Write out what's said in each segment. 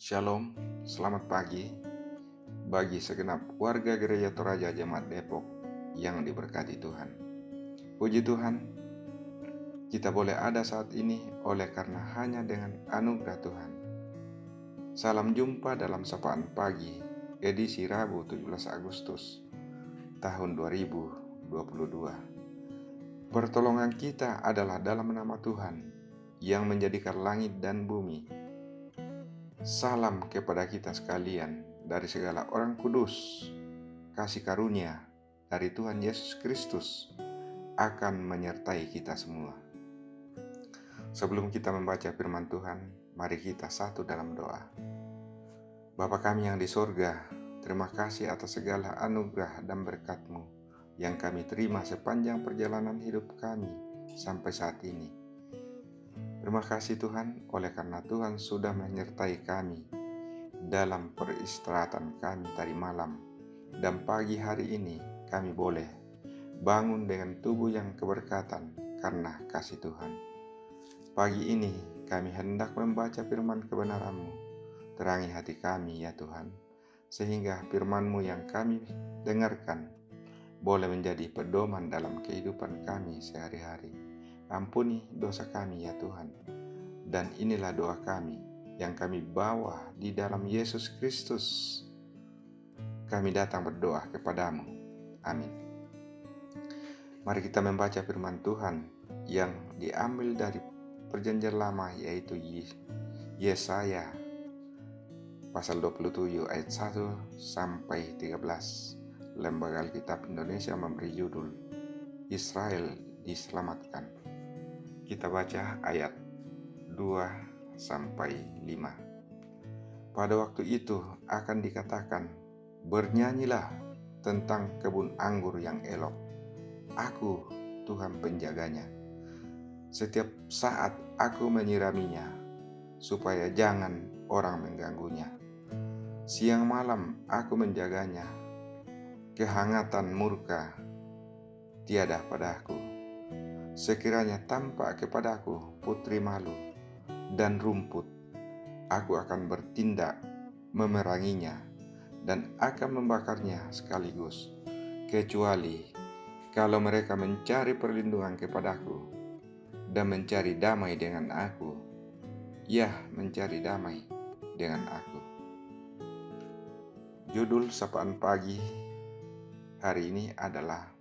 Shalom, selamat pagi bagi segenap warga Gereja Toraja Jemaat Depok yang diberkati Tuhan. Puji Tuhan, kita boleh ada saat ini oleh karena hanya dengan anugerah Tuhan. Salam jumpa dalam Sapaan Pagi, edisi Rabu 17 Agustus tahun 2022. Pertolongan kita adalah dalam nama Tuhan yang menjadikan langit dan bumi. Salam kepada kita sekalian dari segala orang kudus. Kasih karunia dari Tuhan Yesus Kristus akan menyertai kita semua. Sebelum kita membaca firman Tuhan, mari kita satu dalam doa. Bapa kami yang di sorga, terima kasih atas segala anugerah dan berkat-Mu yang kami terima sepanjang perjalanan hidup kami sampai saat ini. Terima kasih Tuhan, oleh karena Tuhan sudah menyertai kami dalam peristirahatan kami tadi malam, dan pagi hari ini kami boleh bangun dengan tubuh yang keberkatan karena kasih Tuhan. Pagi ini kami hendak membaca firman kebenaran-Mu. Terangi hati kami ya Tuhan, sehingga firman-Mu yang kami dengarkan boleh menjadi pedoman dalam kehidupan kami sehari-hari. Ampuni dosa kami ya Tuhan. Dan inilah doa kami yang kami bawa di dalam Yesus Kristus. Kami datang berdoa kepadamu. Amin. Mari kita membaca firman Tuhan yang diambil dari Perjanjian Lama, yaitu Yesaya pasal 27 ayat 1 sampai 13. Lembaga Alkitab Indonesia memberi judul Israel diselamatkan. Kita baca ayat 2 sampai 5. Pada waktu itu akan dikatakan, bernyanyilah tentang kebun anggur yang elok. Aku Tuhan penjaganya. Setiap saat aku menyiraminya, supaya jangan orang mengganggunya. Siang malam aku menjaganya. Kehangatan murka tiada padaku. Sekiranya tampak kepadaku putri malu dan rumput, aku akan bertindak memeranginya dan akan membakarnya sekaligus. Kecuali kalau mereka mencari perlindungan kepadaku dan mencari damai dengan aku, ya mencari damai dengan aku. Judul Sapaan Pagi hari ini adalah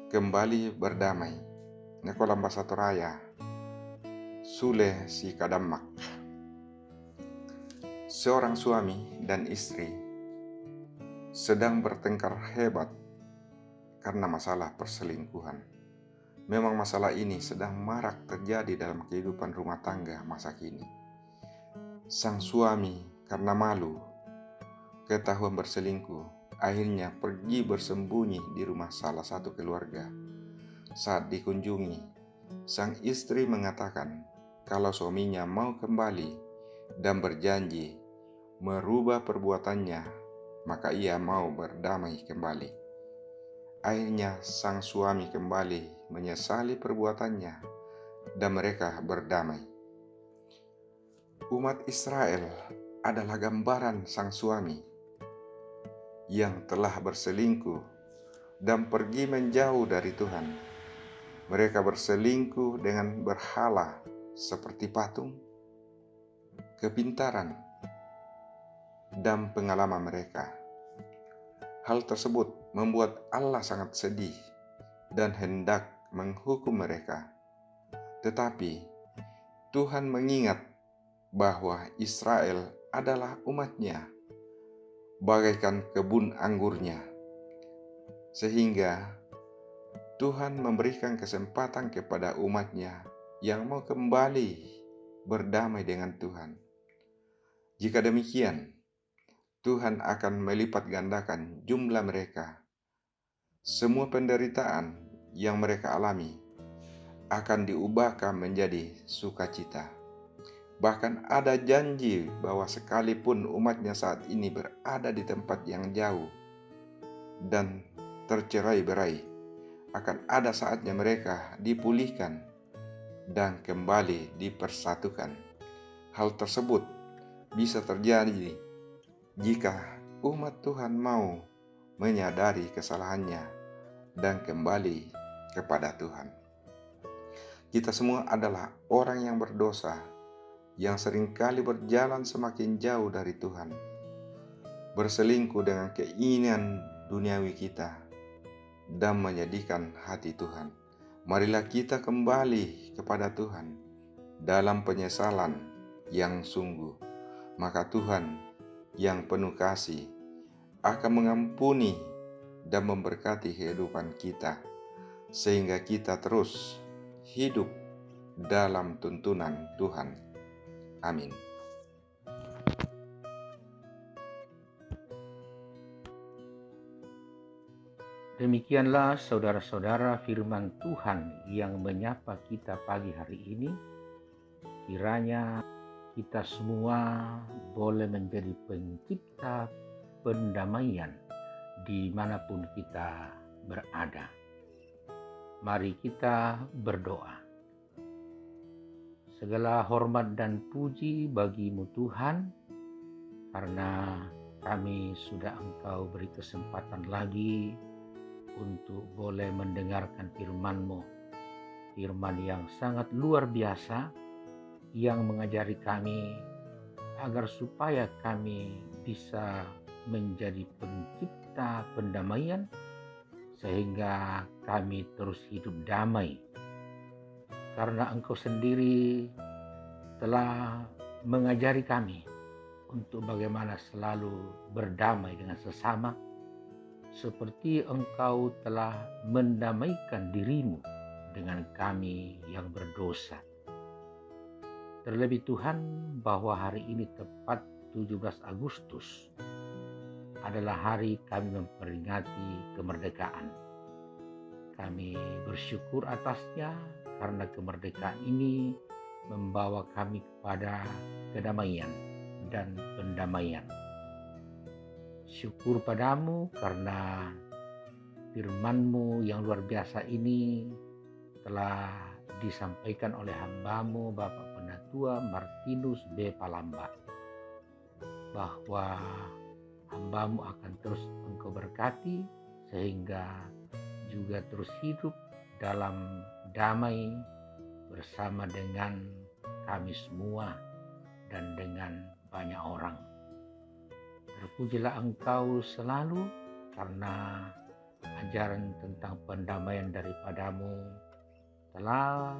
Kembali Berdamai. Nekolam Bahasa Toraya Sule si Kadamak. Seorang suami dan istri sedang bertengkar hebat karena masalah perselingkuhan. Memang masalah ini sedang marak terjadi dalam kehidupan rumah tangga masa kini. Sang suami karena malu ketahuan berselingkuh, akhirnya pergi bersembunyi di rumah salah satu keluarga. Saat dikunjungi, sang istri mengatakan kalau suaminya mau kembali dan berjanji merubah perbuatannya, maka ia mau berdamai kembali. Akhirnya sang suami kembali menyesali perbuatannya dan mereka berdamai. Umat Israel adalah gambaran sang suami yang telah berselingkuh dan pergi menjauh dari Tuhan. Mereka berselingkuh dengan berhala seperti patung, kepintaran, dan pengalaman mereka. Hal tersebut membuat Allah sangat sedih dan hendak menghukum mereka. Tetapi Tuhan mengingat bahwa Israel adalah umat-Nya, bagaikan kebun anggurnya, sehingga Tuhan memberikan kesempatan kepada umat-Nya yang mau kembali berdamai dengan Tuhan. Jika demikian, Tuhan akan melipat gandakan jumlah mereka. Semua penderitaan yang mereka alami akan diubahkan menjadi sukacita. Bahkan ada janji bahwa sekalipun umat-Nya saat ini berada di tempat yang jauh dan tercerai-berai, akan ada saatnya mereka dipulihkan dan kembali dipersatukan. Hal tersebut bisa terjadi jika umat Tuhan mau menyadari kesalahannya dan kembali kepada Tuhan. Kita semua adalah orang yang berdosa, yang seringkali berjalan semakin jauh dari Tuhan, berselingkuh dengan keinginan duniawi kita, dan menyedihkan hati Tuhan. Marilah kita kembali kepada Tuhan dalam penyesalan yang sungguh. Maka Tuhan yang penuh kasih akan mengampuni dan memberkati kehidupan kita, sehingga kita terus hidup dalam tuntunan Tuhan. Amin. Demikianlah saudara-saudara firman Tuhan yang menyapa kita pagi hari ini. Kiranya kita semua boleh menjadi pencipta pendamaian dimanapun kita berada. Mari kita berdoa. Segala hormat dan puji bagimu Tuhan, karena kami sudah Engkau beri kesempatan lagi untuk boleh mendengarkan firman-Mu, firman yang sangat luar biasa, yang mengajari kami agar supaya kami bisa menjadi pencipta pendamaian, sehingga kami terus hidup damai. Karena Engkau sendiri telah mengajari kami untuk bagaimana selalu berdamai dengan sesama, seperti Engkau telah mendamaikan dirimu dengan kami yang berdosa. Terlebih Tuhan, bahwa hari ini tepat 17 Agustus adalah hari kami memperingati kemerdekaan. Kami bersyukur atasnya karena kemerdekaan ini membawa kami kepada kedamaian dan pendamaian. Syukur padamu karena firman-Mu yang luar biasa ini telah disampaikan oleh hamba-Mu Bapak Penatua Martinus B. Palamba, bahwa hamba-Mu akan terus Engkau berkati sehingga juga terus hidup dalam damai bersama dengan kami semua dan dengan banyak orang. Terpujilah Engkau selalu, karena ajaran tentang pendamaian daripadamu telah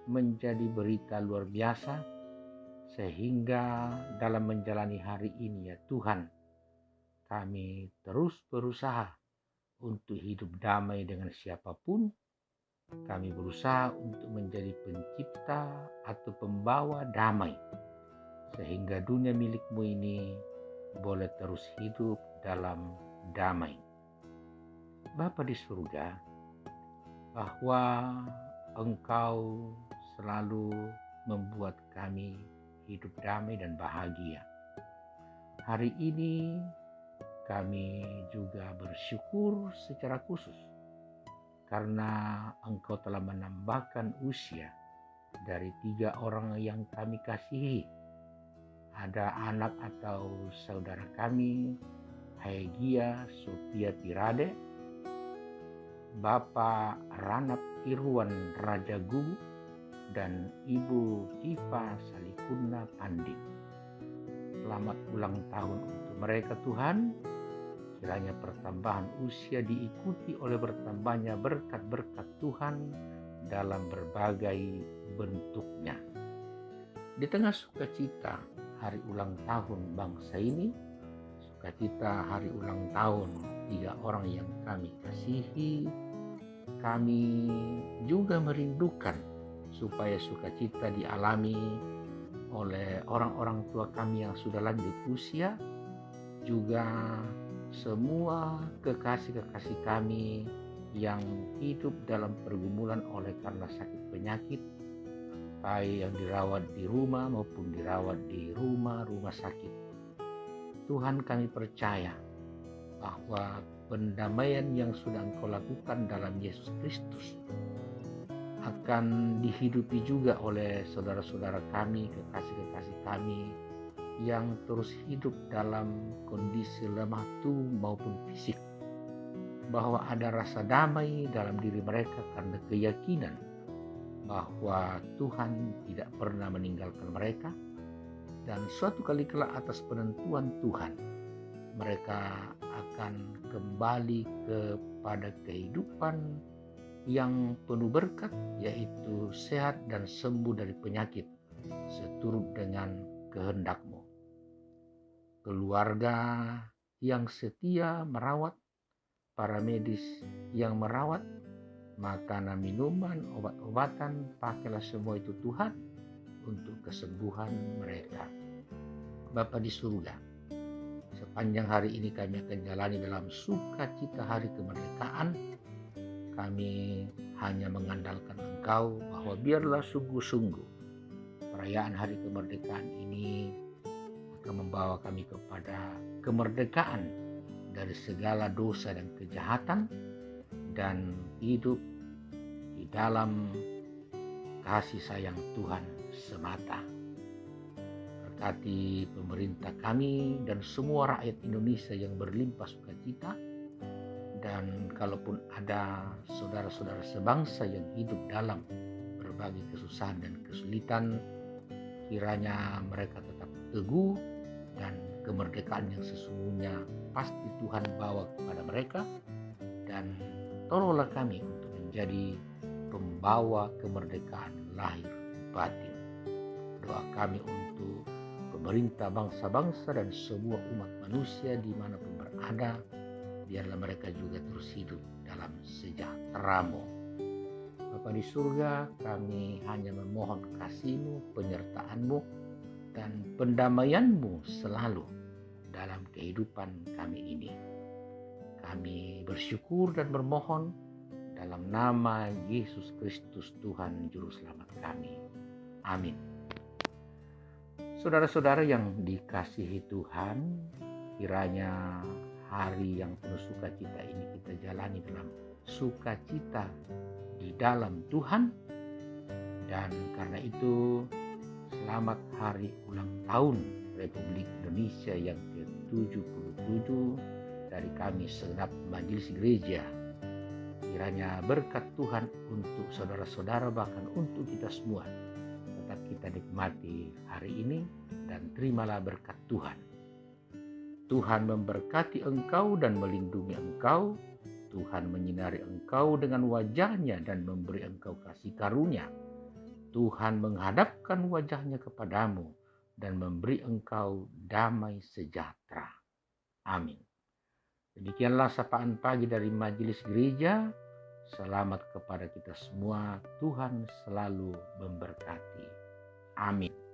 menjadi berita luar biasa, sehingga dalam menjalani hari ini ya Tuhan, kami terus berusaha untuk hidup damai dengan siapapun. Kami berusaha untuk menjadi pencipta atau pembawa damai, sehingga dunia milik-Mu ini boleh terus hidup dalam damai. Bapa di surga, bahwa Engkau selalu membuat kami hidup damai dan bahagia. Hari ini kami juga bersyukur secara khusus karena Engkau telah menambahkan usia dari 3 orang yang kami kasihi. Ada anak atau saudara kami, Haegia Sophia Pirade, Bapak Ranap Irwan Rajagugu, dan Ibu Kifa Salikuna Pandi. Selamat ulang tahun untuk mereka Tuhan. Kiranya pertambahan usia diikuti oleh bertambahnya berkat-berkat Tuhan dalam berbagai bentuknya. Di tengah sukacita hari ulang tahun bangsa ini, sukacita hari ulang tahun 3 orang yang kami kasihi, kami juga merindukan supaya sukacita dialami oleh orang-orang tua kami yang sudah lanjut usia, juga semua kekasih-kekasih kami yang hidup dalam pergumulan oleh karena sakit penyakit, baik yang dirawat di rumah maupun dirawat di rumah sakit. Tuhan, kami percaya bahwa pendamaian yang sudah Engkau lakukan dalam Yesus Kristus akan dihidupi juga oleh saudara-saudara kami, kekasih-kekasih kami yang terus hidup dalam kondisi lemah tubuh maupun fisik, bahwa ada rasa damai dalam diri mereka karena keyakinan bahwa Tuhan tidak pernah meninggalkan mereka, dan suatu kali kelak atas penentuan Tuhan mereka akan kembali kepada kehidupan yang penuh berkat, yaitu sehat dan sembuh dari penyakit seturut dengan kehendak-Mu. Keluarga yang setia merawat, para medis yang merawat, makanan, minuman, obat-obatan, pakailah semua itu Tuhan untuk kesembuhan mereka. Bapa di surga, sepanjang hari ini kami akan jalani dalam sukacita hari kemerdekaan. Kami hanya mengandalkan Engkau bahwa biarlah sungguh-sungguh perayaan hari kemerdekaan ini akan membawa kami kepada kemerdekaan dari segala dosa dan kejahatan, dan hidup di dalam kasih sayang Tuhan semata. Berkati pemerintah kami dan semua rakyat Indonesia yang berlimpah sukacita, dan kalaupun ada saudara-saudara sebangsa yang hidup dalam berbagai kesusahan dan kesulitan, kiranya mereka tetap teguh, dan kemerdekaan yang sesungguhnya pasti Tuhan bawa kepada mereka, dan tolonglah kami untuk menjadi pembawa kemerdekaan lahir batin. Doa kami untuk pemerintah bangsa-bangsa dan semua umat manusia dimanapun berada, biarlah mereka juga terus hidup dalam sejahtera-Mu. Bapa di surga, kami hanya memohon kasih-Mu, penyertaan-Mu, dan pendamaian-Mu selalu dalam kehidupan kami ini. Kami bersyukur dan bermohon dalam nama Yesus Kristus Tuhan Juru Selamat kami. Amin. Saudara-saudara yang dikasihi Tuhan, kiranya hari yang penuh sukacita ini kita jalani dalam sukacita di dalam Tuhan. Dan karena itu, selamat hari ulang tahun Republik Indonesia yang ke-77 dari kami segenap Majelis Gereja. Kiranya berkat Tuhan untuk saudara-saudara, bahkan untuk kita semua, tetap kita nikmati hari ini, dan terimalah berkat Tuhan. Tuhan memberkati engkau dan melindungi engkau. Tuhan menyinari engkau dengan wajah-Nya dan memberi engkau kasih karunia. Tuhan menghadapkan wajah-Nya kepadamu dan memberi engkau damai sejahtera. Amin. Demikianlah sapaan pagi dari Majelis Gereja. Selamat kepada kita semua. Tuhan selalu memberkati. Amin.